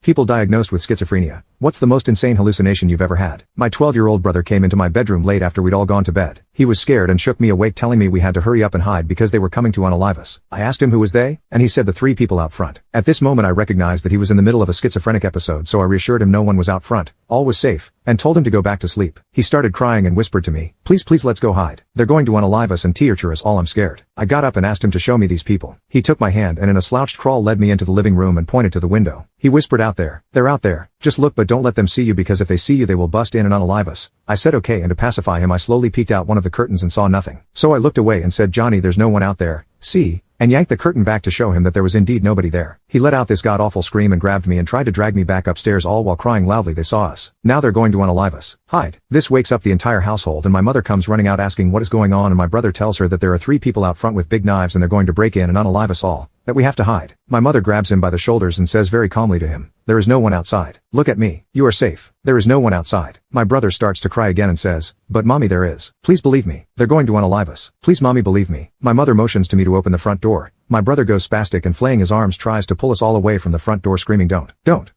People diagnosed with schizophrenia. What's the most insane hallucination you've ever had? My 12-year-old brother came into my bedroom late after we'd all gone to bed. He was scared and shook me awake telling me we had to hurry up and hide because they were coming to unalive us. I asked him who was they, and he said the 3 people out front. At this moment I recognized that he was in the middle of a schizophrenic episode, so I reassured him no one was out front, all was safe, and told him to go back to sleep. He started crying and whispered to me, please let's go hide. They're going to unalive us and torture us all. I'm scared. I got up and asked him to show me these people. He took my hand and in a slouched crawl led me into the living room and pointed to the window. He whispered, out there. They're out there. Just look, but don't let them see you because if they see you they will bust in and unalive us. I said okay, and to pacify him I slowly peeked out one of the curtains and saw nothing. So I looked away and said, Johnny, there's no one out there, see? And yanked the curtain back to show him that there was indeed nobody there. He let out this god-awful scream and grabbed me and tried to drag me back upstairs, all while crying loudly. They saw us. Now they're going to unalive us. Hide. This wakes up the entire household and my mother comes running out asking what is going on, and my brother tells her that there are 3 people out front with big knives and they're going to break in and unalive us all. That we have to hide. My mother grabs him by the shoulders and says very calmly to him, there is no one outside. Look at me. You are safe. There is no one outside. My brother starts to cry again and says, but mommy, there is. Please believe me. They're going to unalive us. Please mommy, believe me. My mother motions to me to open the front door. My brother goes spastic and flaying his arms tries to pull us all away from the front door screaming, don't.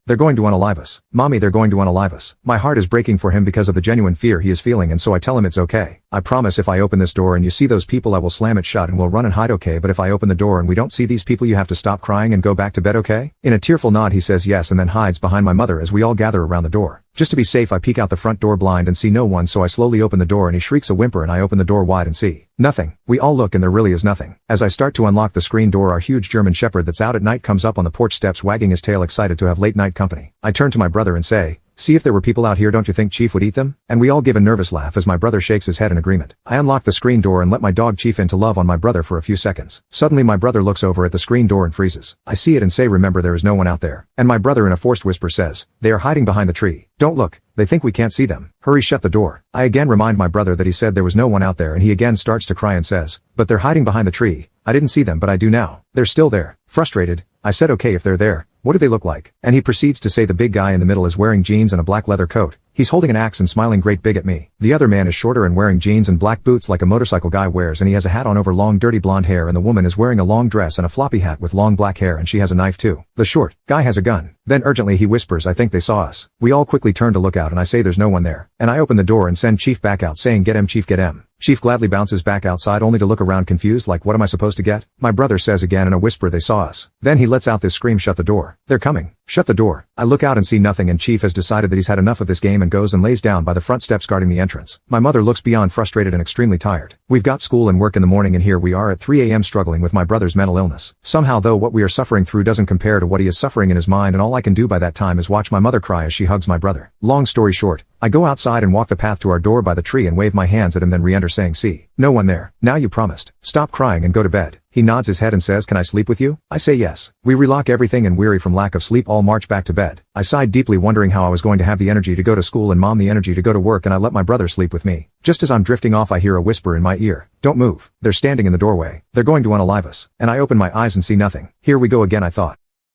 They're going to unalive us. Mommy, they're going to unalive us. My heart is breaking for him because of the genuine fear he is feeling, and so I tell him it's okay. I promise if I open this door and you see those people I will slam it shut and we'll run and hide, okay? But if I open the door and we don't see these people you have to stop crying and go back to bed, okay? In a tearful nod he says yes and then hides behind my mother as we all gather around the door. Just to be safe I peek out the front door blind and see no one, so I slowly open the door and he shrieks a whimper and I open the door wide and see nothing. We all look and there really is nothing. As I start to unlock the screen door, our huge German shepherd that's out at night comes up on the porch steps wagging his tail excited to have late night company. I turn to my brother and say, see if there were people out here, don't you think Chief would eat them? And we all give a nervous laugh as my brother shakes his head in agreement. I unlock the screen door and let my dog Chief in to love on my brother for a few seconds. Suddenly my brother looks over at the screen door and freezes. I see it and say, remember, there is no one out there. And my brother in a forced whisper says, they are hiding behind the tree. Don't look. They think we can't see them. Hurry, shut the door. I again remind my brother that he said there was no one out there and he again starts to cry and says, but they're hiding behind the tree. I didn't see them, but I do now. They're still there. Frustrated, I said, okay, if they're there, what do they look like? And he proceeds to say the big guy in the middle is wearing jeans and a black leather coat. He's holding an axe and smiling great big at me. The other man is shorter and wearing jeans and black boots like a motorcycle guy wears, and he has a hat on over long dirty blonde hair, and the woman is wearing a long dress and a floppy hat with long black hair, and she has a knife too. The short guy has a gun. Then urgently he whispers, I think they saw us. We all quickly turn to look out and I say there's no one there. And I open the door and send Chief back out saying, get him Chief, get him. Chief gladly bounces back outside only to look around confused like what am I supposed to get? My brother says again in a whisper, they saw us. Then he lets out this scream, shut the door. They're coming. Shut the door. I look out and see nothing, and Chief has decided that he's had enough of this game and goes and lays down by the front steps guarding the entrance. My mother looks beyond frustrated and extremely tired. We've got school and work in the morning and here we are at 3 a.m. struggling with my brother's mental illness. Somehow though what we are suffering through doesn't compare to what he is suffering in his mind, and all I can do by that time is watch my mother cry as she hugs my brother. Long story short, I go outside and walk the path to our door by the tree and wave my hands at him, then re-enter saying, see, no one there. Now you promised. Stop crying and go to bed. He nods his head and says, can I sleep with you? I say yes. We relock everything and weary from lack of sleep all march back to bed. I sighed deeply wondering how I was going to have the energy to go to school and mom the energy to go to work, and I let my brother sleep with me. Just as I'm drifting off I hear a whisper in my ear, don't move. They're standing in the doorway. They're going to unalive us. And I open my eyes and see nothing. Here we go again, I thought.